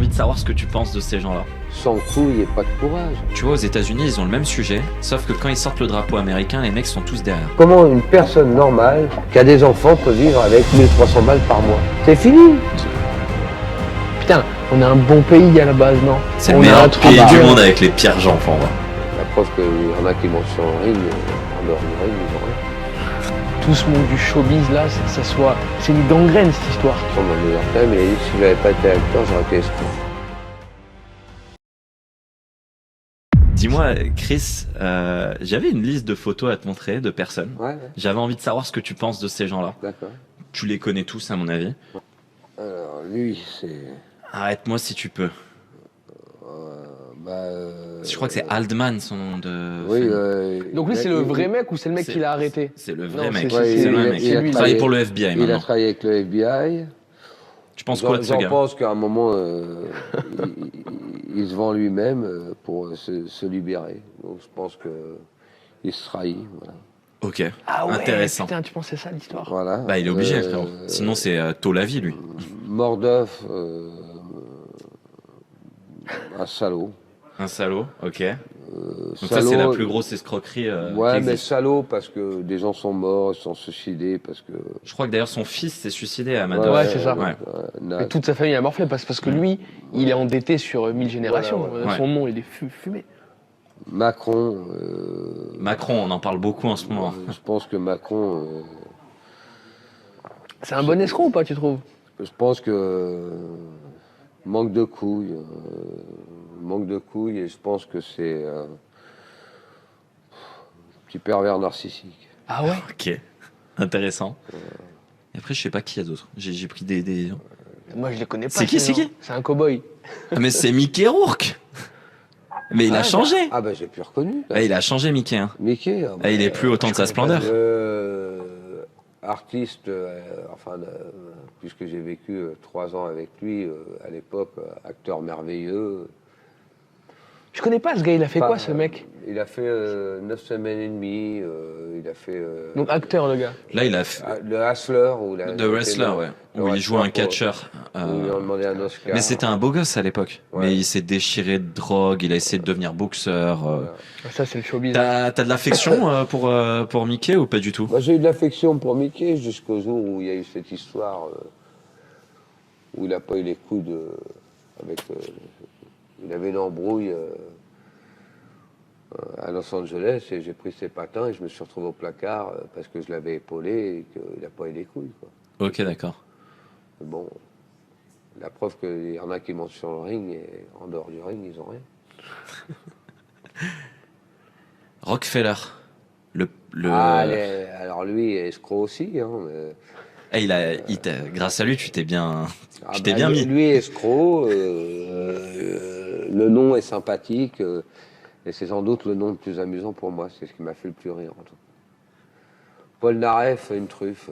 envie de savoir ce que tu penses de ces gens-là. Sans couilles et pas de courage. Tu vois, aux États-Unis, ils ont le même sujet, sauf que quand ils sortent le drapeau américain, les mecs sont tous derrière. Comment une personne normale qui a des enfants peut vivre avec 1300 balles par mois? C'est fini. Putain, on est un bon pays à la base, non? C'est le On a meilleur un truc pays du bien. monde avec les pires gens, enfin, ouais. La preuve qu'il y en a qui montent sur le ring, en dehors du ring, ils ont rien. Tout ce monde du showbiz là, c'est une gangrène cette histoire. Dans le New York Times, il a dit que si j'avais pas été acteur, j'aurais été escroc. Dis-moi, Chris, j'avais une liste de photos à te montrer de personnes. Ouais, J'avais envie de savoir ce que tu penses de ces gens-là. d'accord. Tu les connais tous, à mon avis. Alors, lui, c'est... Arrête-moi si tu peux. Je crois que c'est Aldman, son nom de Oui, famille. Donc lui c'est le vrai mec ou c'est le mec c'est- qui l'a arrêté? C'est le vrai Non, mec. c'est- C'est le vrai il a- mec. il a Il travaille travaillé- pour le FBI Il a maintenant. travaillé avec le FBI. Tu penses quoi de ce J'en gars? pense qu'à un moment, il se vend lui-même pour se libérer. Donc je pense qu'il se trahit. Voilà. Ok, Ah ouais, intéressant. putain, tu penses que c'est ça l'histoire? Voilà. Bah, il est obligé, frérot. Sinon, c'est tôt la vie, lui. Mordov, un salaud. Un salaud, ok. Donc ça, salaud, c'est la plus grosse escroquerie Ouais, qui mais existe. salaud parce que des gens sont morts, ils se sont suicidés, parce que... Je crois que d'ailleurs, son fils s'est suicidé à Amador. Ouais, c'est ça. Ouais. naze. Et toute sa famille a morflé parce que lui, il est endetté sur 1000 générations. Voilà, ouais. Son nom, il est fumé. Macron, Macron, on en parle beaucoup en ce moment. je pense que Macron... C'est un bon escroc ou pas, tu trouves? je pense que manque de couilles, et je pense que c'est un petit pervers narcissique. Ah ouais? Ok, intéressant. Et après, je sais pas qui y a d'autres. J'ai pris des... Moi, je les connais pas. C'est qui, ces c'est gens. qui? C'est un cow-boy. Ah, mais c'est Mickey Rourke. Mais il a changé. Ah ben j'ai plus reconnu. Ah, il a changé, Mickey. Hein. Mickey. Ah, il est plus autant de sa splendeur. Artiste, puisque j'ai vécu 3 ans avec lui, à l'époque, acteur merveilleux. Je connais pas ce gars, il a fait Pas- quoi ce mec? Il a fait 9 semaines et demie, il a fait Donc acteur le gars. Là, il a fait le Hustler. The Wrestler, ouais. Où il joue un catcheur. Où ils ont demandé un Oscar. Mais c'était un beau gosse à l'époque. Ouais. Mais il s'est déchiré de drogue, il a essayé de devenir boxeur. Ça, c'est le showbiz. T'as de l'affection pour Mickey ou pas du tout? Moi, j'ai eu de l'affection pour Mickey jusqu'au jour où il y a eu cette histoire où il n'a pas eu les coups avec. Il avait une embrouille à Los Angeles et j'ai pris ses patins et je me suis retrouvé au placard parce que je l'avais épaulé et qu'il n'a pas eu les couilles. Quoi. Ok, d'accord. Mais bon, la preuve qu'il y en a qui montent sur le ring et en dehors du ring, ils n'ont rien. Rockefeller. Alors lui, escroc aussi. Hein, mais... grâce à lui, tu t'es bien bah, mis. Lui, escroc, le nom est sympathique, et c'est sans doute le nom le plus amusant pour moi, c'est ce qui m'a fait le plus rire. En tout. Paul Naref, une truffe.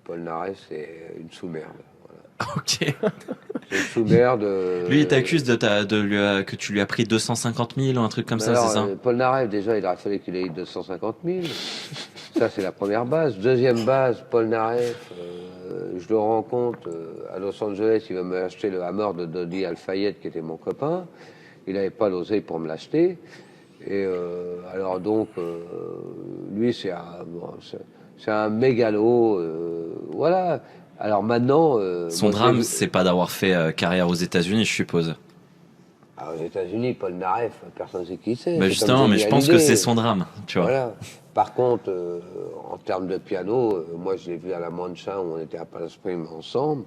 Paul Naref, c'est une sous-merde. Voilà. Ok. C'est une sous-merde. Lui, il t'accuse que tu lui as pris 250 000 ou un truc comme ça, c'est ça? Paul Naref, déjà, il aurait fallu qu'il ait eu 250 000. Ça, c'est la première base. Deuxième base, Paul Naref, je le rencontre à Los Angeles, il va me acheter le Hammer de Dodi Al-Fayed, qui était mon copain. Il n'avait pas l'oseille pour me l'acheter. Et alors donc, lui, c'est un mégalo. Voilà. Alors maintenant... Son drame, c'est pas d'avoir fait carrière aux États-Unis, je suppose. Aux États-Unis, Paul Naref, personne ne sait qui c'est. Bah justement, mais je pense que c'est son drame, tu vois. Voilà. Par contre, en termes de piano, moi je l'ai vu à la Mancha où on était à Palm Springs ensemble.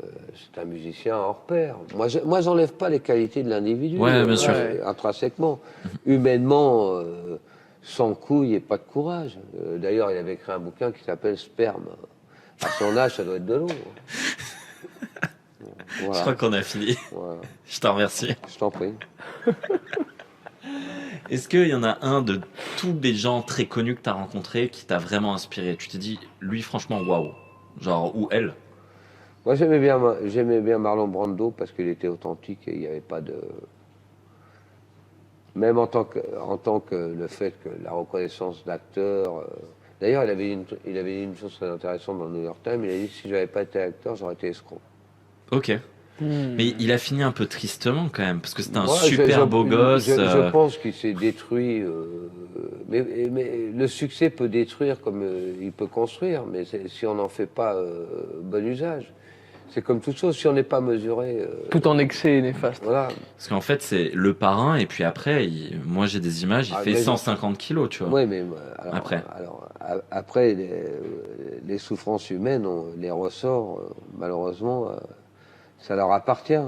C'est un musicien hors pair. Moi, j'enlève pas les qualités de l'individu. Ouais, bien sûr. Intrinsèquement. Humainement, sans couilles et pas de courage. D'ailleurs, il avait écrit un bouquin qui s'appelle Sperme. À son âge, ça doit être de l'eau. Voilà. Je crois qu'on a fini. Voilà. Je t'en remercie. Je t'en prie. Est-ce qu'il y en a un de tous les gens très connus que tu as rencontrés qui t'a vraiment inspiré? Tu t'es dit, lui, franchement, waouh. Genre, ou elle? Moi, j'aimais bien Marlon Brando parce qu'il était authentique et il n'y avait pas de... Même en tant que le fait que la reconnaissance d'acteur... D'ailleurs, il avait dit une chose très intéressante dans le New York Times. Il a dit, si je n'avais pas été acteur, j'aurais été escroc. Ok. Mais il a fini un peu tristement quand même, parce que c'était un Moi, super beau gosse. Je pense qu'il s'est détruit. Mais le succès peut détruire comme il peut construire, mais si on n'en fait pas bon usage. C'est comme toute chose, si on n'est pas mesuré. Tout en excès est néfaste. Voilà. Parce qu'en fait, c'est le parrain, et puis après, moi j'ai des images, il fait mais 150 kilos, tu vois. Oui, mais après, les souffrances humaines, on les ressort, malheureusement, ça leur appartient.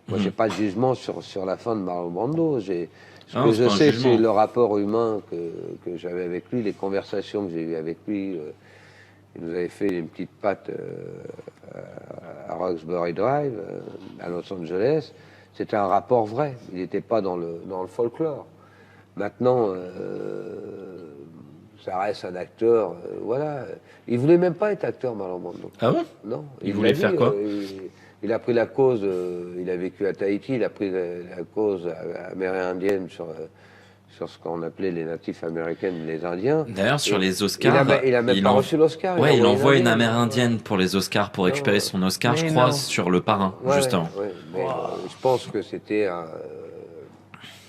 Moi, j'ai pas de jugement sur la fin de Marlon Brando. Ce Non, que c'est je pas un sais, jugement. c'est le rapport humain que j'avais avec lui, les conversations que j'ai eues avec lui. Il nous avait fait une petite patte à Roxbury Drive, à Los Angeles. C'était un rapport vrai. Il n'était pas dans le folklore. Maintenant, ça reste un acteur. Voilà. Il voulait même pas être acteur, Marlon Brando. Ah bon? Non. Il voulait l'a faire dit, quoi? Il a pris la cause. Il a vécu à Tahiti. Il a pris la cause amérindienne sur ce qu'on appelait les natifs américains, les Indiens. D'ailleurs, sur Et les Oscars, il a même pas reçu l'Oscar. Ouais, il envoie une Indienne. amérindienne pour les Oscars pour récupérer son Oscar, je Mais crois, non. sur Le Parrain, Ouais, justement. ouais, mais, je pense que c'était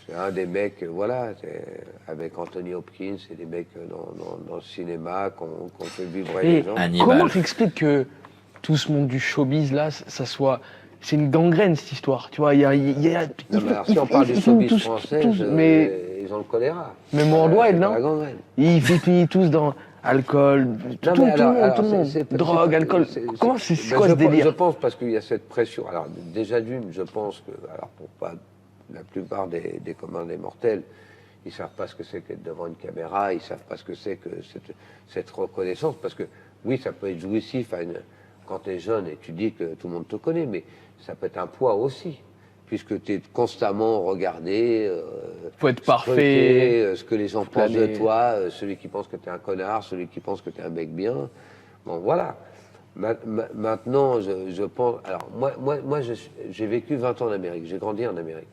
c'est un des mecs, voilà, avec Anthony Hopkins, c'est des mecs dans le cinéma qu'on fait vibrer Et les gens. Hannibal. comment t'expliques que tout ce monde du showbiz là, ça soit. C'est une gangrène cette histoire, tu vois. Il y a, Non, mais alors, si on parle du showbiz français, mais ils ont le choléra. même Worldwide, C'est pas non? la gangrène. Ils finissent tous dans alcool, tout le monde, drogue, alcool. Comment c'est quoi ce Je délire? pense parce qu'il y a cette pression. Alors déjà d'une, je pense que, alors pour pas la plupart des communs des mortels, ils savent pas ce que c'est qu'être devant une caméra, ils savent pas ce que c'est que cette reconnaissance, parce que oui, ça peut être jouissif quand tu es jeune et tu dis que tout le monde te connaît, mais ça peut être un poids aussi, puisque tu es constamment regardé. Faut être parfait. Scruté, ce que les gens pensent de planer. toi, celui qui pense que tu es un connard, celui qui pense que tu es un mec bien. Bon, voilà. Maintenant, je pense. Alors, moi j'ai vécu 20 ans en Amérique, j'ai grandi en Amérique.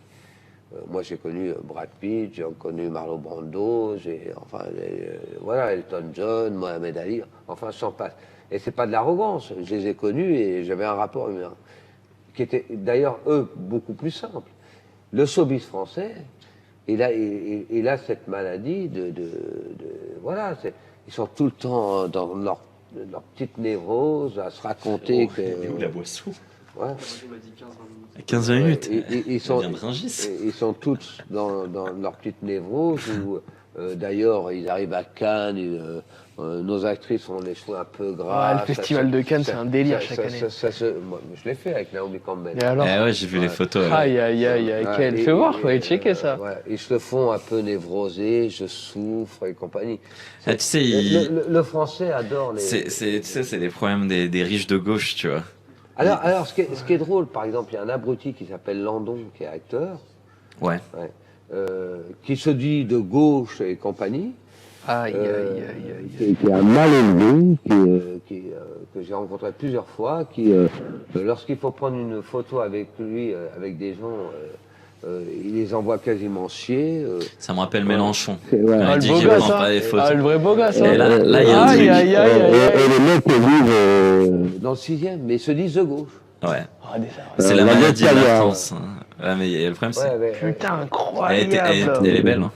Moi, j'ai connu Brad Pitt, j'ai connu Marlon Brando, voilà, Elton John, Mohamed Ali, enfin, j'en passe. Et c'est pas de l'arrogance, je les ai connus et j'avais un rapport humain qui était d'ailleurs, eux, beaucoup plus simple. Le showbiz français, il a cette maladie voilà, ils sont tout le temps dans leur petite névrose à se raconter que... Il est où la boisson? Ouais. 15-20 minutes. Ils sont, Ça vient de Rungis. ils sont tous dans leur petite névrose où, d'ailleurs, ils arrivent à Cannes, nos actrices ont les cheveux un peu gras. Ah, le festival de Cannes, c'est un délire chaque année. Moi, je l'ai fait avec Naomi Campbell. Et alors? Eh ouais, j'ai vu les photos. ouais. Aïe, aïe, aïe, aïe, quel. Fais voir, faut aller checker ça. Ouais, ils se le font un peu névrosé, je souffre et compagnie. Ah, tu sais, Le français adore les... tu sais, c'est les problèmes des riches de gauche, tu vois. Alors ce qui est drôle, par exemple, il y a un abruti qui s'appelle Landon, qui est acteur, Ouais. qui se dit de gauche et compagnie, Aïe, aïe, aïe, aïe. qui est un mal élevé, que j'ai rencontré plusieurs fois, qui, lorsqu'il faut prendre une photo avec lui, avec des gens, il les envoie quasiment chier. Ça me rappelle Mélenchon. Ouais. Quand Ah, il le dit beau qu'il gosse, prend hein. pas les photos. Ah, le vrai beau gosse, hein. Et là, il y a un Aïe, truc. aïe, aïe, aïe, aïe. Et les mecs vivent dans le 6e, mais ils se disent de gauche. Ouais. Ah, des- C'est la la maladie de Natalia. la France. Hein. Ouais, mais le problème, c'est. Putain, Elle incroyable. est belle. Hein.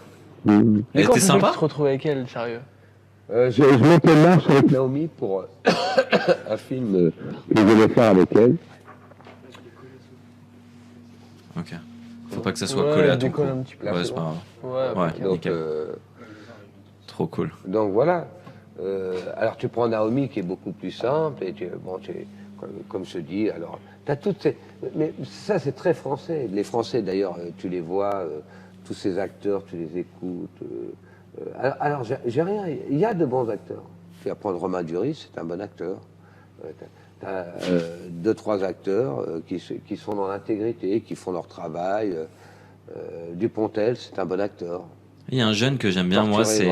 Mais Elle quand était tu sympa. te retrouver avec elle, sérieux? Je montais marche avec Naomi pour un film que je voulais faire avec elle. Ok. Faut pas que ça soit Ouais, collé à ton cou. décolle un petit peu. Ouais, c'est pas grave. Ouais, Ouais, ok. Donc, nickel. Trop cool. donc voilà. Alors tu prends Naomi qui est beaucoup plus simple et comme je dis, alors t'as toutes ces, mais ça c'est très français. Les Français d'ailleurs, tu les vois, tous ces acteurs, tu les écoutes. Alors j'ai rien. Il y a de bons acteurs. Tu vas prendre Romain Duris, c'est un bon acteur. T'as 2-3 acteurs qui sont dans l'intégrité, qui font leur travail. Dupontel, c'est un bon acteur. Il y a un jeune que j'aime bien, moi, c'est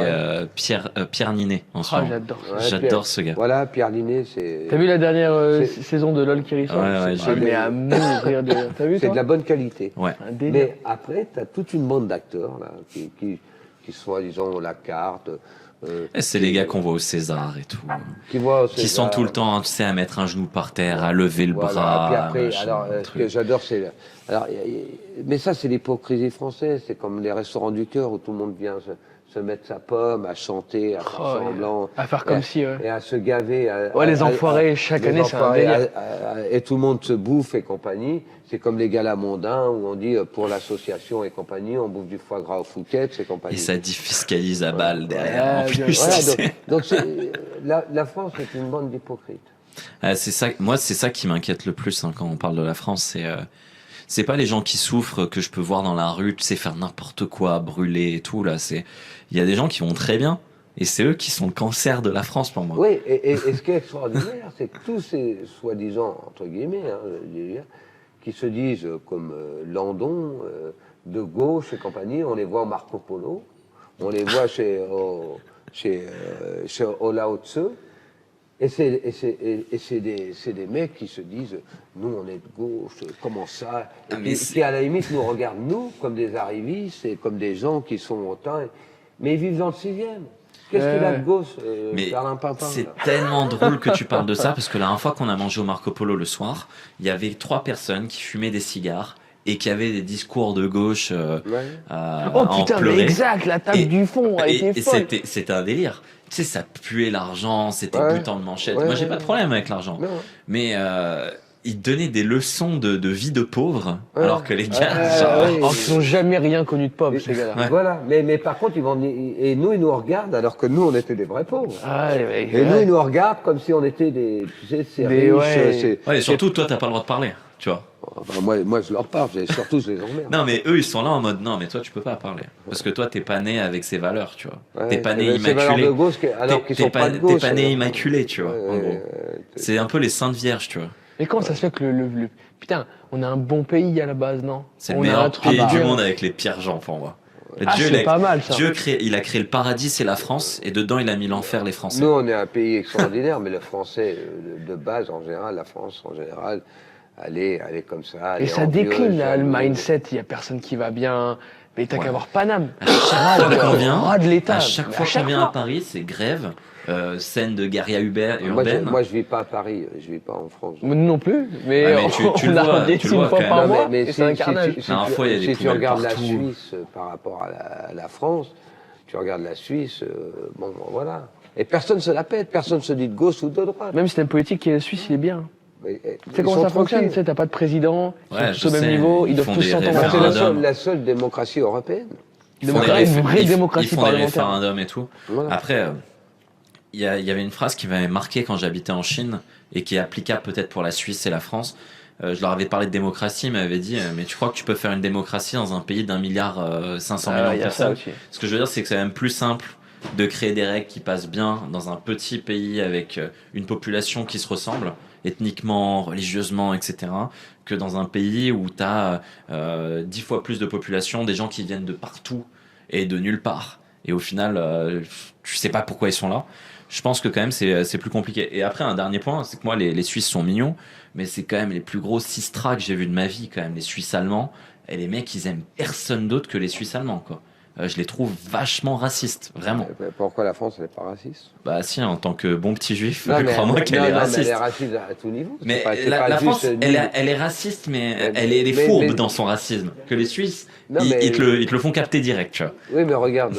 Pierre Ninet, en ce Ah, moment. j'adore ça. Ouais, J'adore Pierre- ce gars. Voilà, Pierre Linet, c'est. T'as vu la dernière C'est- saison de LOL qui ressort? Ouais, ouais, Ah, j'ai vu. mais à mourir de rire. T'as vu C'est toi? de la bonne qualité. Ouais. Un délire. Mais après, tu as toute une bande d'acteurs là, qui soi-disant ont la carte. C'est les gars qu'on voit au César et tout. Qui sont tout le temps, tu sais, à mettre un genou par terre, à lever le bras. Puis après, alors, ce que j'adore, c'est... Alors, mais ça, c'est l'hypocrisie française. C'est comme les restaurants du cœur où tout le monde vient se mettre sa pomme, à chanter, à faire semblant. À faire comme si... Et à se gaver. Les enfoirés, chaque année, c'est un délire. Et tout le monde se bouffe et compagnie. C'est comme les galas mondains où on dit pour l'association et compagnie, on bouffe du foie gras aux Fouquettes et compagnie. Et ça défiscalise à balles derrière. En plus. Voilà, donc la France est une bande d'hypocrites. C'est ça, moi, c'est ça qui m'inquiète le plus quand on parle de la France. C'est pas les gens qui souffrent que je peux voir dans la rue, tu sais, faire n'importe quoi, brûler et tout. Là, il y a des gens qui vont très bien. Et c'est eux qui sont le cancer de la France pour moi. Oui, et ce qui est extraordinaire, c'est que tous ces soi-disant, entre guillemets, qui se disent comme Landon, de gauche et compagnie, on les voit en Marco Polo, on les voit chez Lao Tse, et c'est des mecs qui se disent, nous on est de gauche, comment ça, et qui à la limite nous regardent, nous, comme des arrivistes, et comme des gens qui sont autant, mais ils vivent dans le 6e. Qu'est-ce qu'il a de gauche, Berlin Pimpin? C'est tellement drôle que tu parles de ça, parce que la dernière fois qu'on a mangé au Marco Polo le soir, il y avait 3 personnes qui fumaient des cigares et qui avaient des discours de gauche oh putain, mais exact, la table du fond a été folle. C'était un délire. Tu sais, ça puait l'argent, c'était butin de manchette. Moi, j'ai pas de problème avec l'argent. Mais ils donnaient des leçons de vie de pauvre, alors que les gars... ils n'ont jamais rien connu de pauvre, ces gars-là. Voilà, mais par contre, et nous, ils nous regardent alors que nous, on était des vrais pauvres. Et nous, ils nous regardent comme si on était des... Tu sais, riches. Et surtout, toi, t'as pas le droit de parler, tu vois. Enfin, moi, je leur parle, surtout, je les emmerde. Non, mais eux, ils sont là en mode, non, mais toi, tu peux pas parler. Parce que toi, t'es pas né avec ces valeurs, tu vois. T'es pas né immaculé. T'es pas né immaculé, tu vois, en gros. C'est un peu les saintes vierges, tu vois. Mais comment ça se fait que putain, on a un bon pays à la base, non? C'est le meilleur pays du monde avec les pires gens pour moi. C'est pas mal, ça. Dieu il a créé le paradis, c'est la France, et dedans il a mis l'enfer, les Français. Nous, on est un pays extraordinaire, mais le Français, de base, en général, la France, en général, elle est comme ça. Et ça décline, là, le mindset, il y a personne qui va bien. Mais t'as qu'à voir Paname. À chaque fois qu'on vient, de l'État. À chaque fois qu'on vient à Paris, c'est grève. Scène de guérilla urbaine. Moi, je vis pas à Paris, je vis pas en France. Moi non plus, mais, tu le vois, une fois par mois, mais c'est un carnage. Si tu regardes la Suisse par rapport à la France, tu regardes la Suisse, bon, voilà. Et personne se la pète, personne se dit de gauche ou de droite. Même si système politique qui est suisse, il est bien. Tu sais comment ça fonctionne, tu sais, t'as pas de président, ils sont tous au même niveau, ils doivent tous s'entendre. C'est la seule démocratie européenne. Une vraie démocratie parlementaire. Ils font des référendums et tout. Voilà. Après, il y avait une phrase qui m'avait marqué quand j'habitais en Chine et qui est applicable peut-être pour la Suisse et la France. Je leur avais parlé de démocratie, ils m'avaient dit mais tu crois que tu peux faire une démocratie dans un pays d'1,5 milliard de personnes? Ce que je veux dire, c'est que c'est même plus simple de créer des règles qui passent bien dans un petit pays avec une population qui se ressemble ethniquement, religieusement, etc., que dans un pays où tu as 10 fois plus de population, des gens qui viennent de partout et de nulle part. Et au final, tu sais pas pourquoi ils sont là. Je pense que quand même c'est plus compliqué. Et après, un dernier point, c'est que moi, les Suisses sont mignons, mais c'est quand même les plus gros sistras que j'ai vus de ma vie, quand même, les Suisses allemands. Et les mecs, ils aiment personne d'autre que les Suisses allemands, quoi. Je les trouve vachement racistes, vraiment. Pourquoi la France, elle n'est pas raciste? Bah si, en tant que bon petit juif, crois-moi qu'elle est raciste. Elle est raciste à tout niveau. Mais la France, elle est raciste, mais elle est fourbe dans son racisme. Que les Suisses, ils te le font capter direct, tu vois. Oui, mais regarde,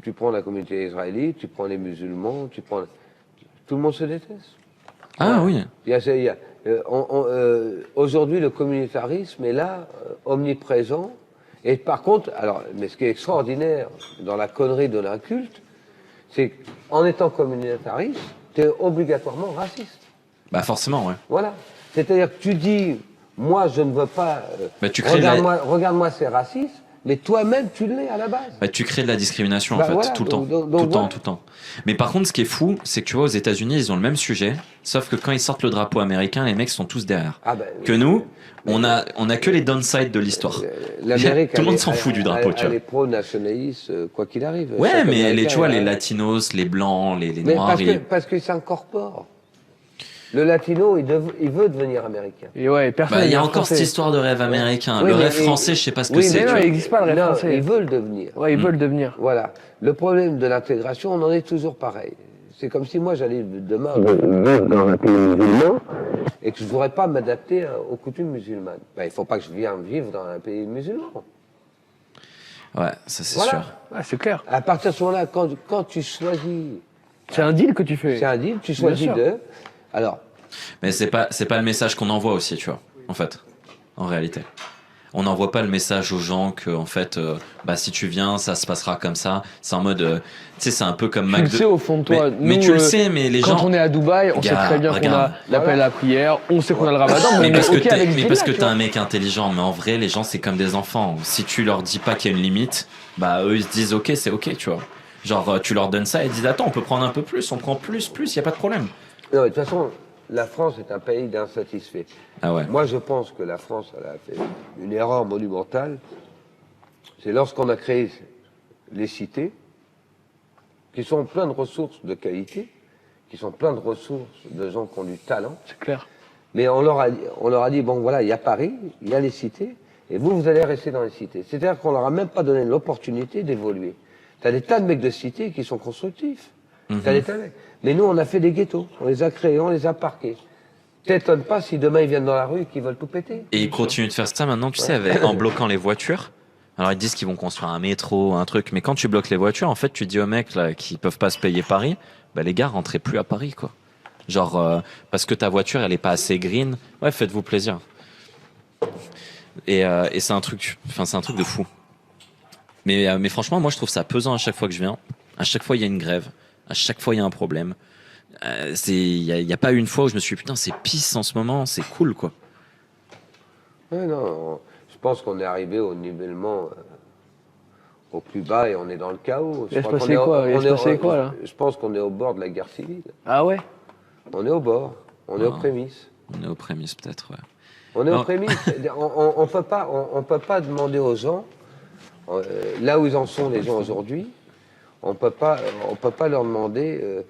tu prends la communauté israélite, tu prends les musulmans, tout le monde se déteste. Ah oui. Aujourd'hui, le communautarisme est là, omniprésent. Et par contre, mais ce qui est extraordinaire dans la connerie de l'inculte, c'est qu'en étant communautariste, tu es obligatoirement raciste. Bah forcément, ouais. Voilà. C'est-à-dire que tu dis, moi je ne veux pas... regarde-moi, c'est raciste, mais toi-même tu l'es à la base. Bah, tu crées de la discrimination en fait, voilà, tout le temps. Mais par contre, ce qui est fou, c'est que tu vois, aux États-Unis, ils ont le même sujet, sauf que quand ils sortent le drapeau américain, les mecs sont tous derrière. Que nous, on a que les downsides de l'histoire. L'Amérique, tout le monde s'en fout du drapeau, tu vois. Elle est pro-nationaliste, quoi qu'il arrive. Ouais, mais tu vois, les latinos, les blancs, les noirs... Parce qu'ils s'incorporent. Le latino, il veut devenir américain. Et ouais, personne. Il y a encore cette histoire de rêve américain. Le rêve français, je sais pas ce que c'est. Non, il n'existe pas le rêve français. Ils veulent le devenir. Ouais, ils veulent le devenir. Voilà. Le problème de l'intégration, on en est toujours pareil. C'est comme si moi j'allais demain vivre dans un pays musulman et que je ne voudrais pas m'adapter aux coutumes musulmanes. Il ne faut pas que je vienne vivre dans un pays musulman. Ouais, ça c'est sûr. Ouais, c'est clair. À partir de ce moment-là, quand tu choisis... C'est un deal que tu fais. C'est un deal, tu choisis d'eux. Alors... Mais c'est pas le message qu'on envoie aussi, tu vois, en fait, en réalité. On n'envoie pas le message aux gens que, en fait, si tu viens, ça se passera comme ça. C'est en mode, tu sais, c'est un peu comme McDo. Tu le sais au fond de toi. Mais tu le sais, mais les gens. Quand on est à Dubaï, on sait très bien qu'on a l'appel à la prière, on sait qu'on a le ramadan, mais parce que t'es un mec intelligent. Mais en vrai, les gens, c'est comme des enfants. Si tu leur dis pas qu'il y a une limite, eux, ils se disent, ok, c'est ok, tu vois. Genre, tu leur donnes ça et ils disent, attends, on peut prendre un peu plus, on prend plus, y a pas de problème. Non, de toute façon, la France est un pays d'insatisfaits. Ah ouais. Moi, je pense que la France, elle a fait une erreur monumentale. C'est lorsqu'on a créé les cités, qui sont pleines de ressources de qualité, qui sont pleines de ressources de gens qui ont du talent. C'est clair. Mais on leur a dit, bon voilà, il y a Paris, il y a les cités, et vous allez rester dans les cités. C'est-à-dire qu'on leur a même pas donné l'opportunité d'évoluer. T'as des tas de mecs de cités qui sont constructifs. T'as des tas de mecs. Mais nous, on a fait des ghettos. On les a créés, on les a parqués. T'étonnes pas si demain ils viennent dans la rue et qu'ils veulent tout péter. Et ils continuent de faire ça maintenant, tu sais, en bloquant les voitures. Alors ils disent qu'ils vont construire un métro, un truc, mais quand tu bloques les voitures, en fait, tu dis aux mecs là qui peuvent pas se payer Paris, les gars, rentrez plus à Paris, quoi. Genre parce que ta voiture, elle est pas assez green. Ouais, faites-vous plaisir. Et c'est un truc, c'est un truc de fou. Mais franchement, moi, je trouve ça pesant à chaque fois que je viens. À chaque fois, il y a une grève. À chaque fois, il y a un problème. Il y a pas une fois où je me suis dit, putain, c'est pisse en ce moment, c'est cool, quoi. Ouais, non, je pense qu'on est arrivé au nivellement au plus bas et on est dans le chaos. Il se passait quoi, là ? Je pense qu'on est au bord de la guerre civile. Ah ouais ? On est au bord. On est aux prémices. On est aux prémices, peut-être, ouais. On est aux prémices. On peut pas demander aux gens, là où ils en sont les gens aujourd'hui, on peut pas leur demander.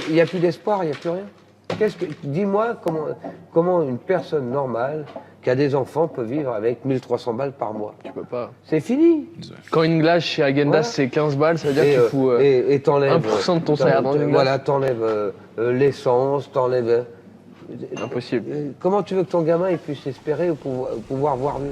Il n'y a plus d'espoir, il n'y a plus rien. Dis-moi comment une personne normale qui a des enfants peut vivre avec 1300 balles par mois. Tu peux pas. C'est fini. Quand une glace chez Häagen-Dazs c'est 15 balles, ça veut dire que tu fous et t'enlèves 1% de ton salaire dans une glace. Voilà, t'enlèves l'essence, t'enlèves. Impossible. Comment tu veux que ton gamin il puisse espérer ou pouvoir voir mieux ?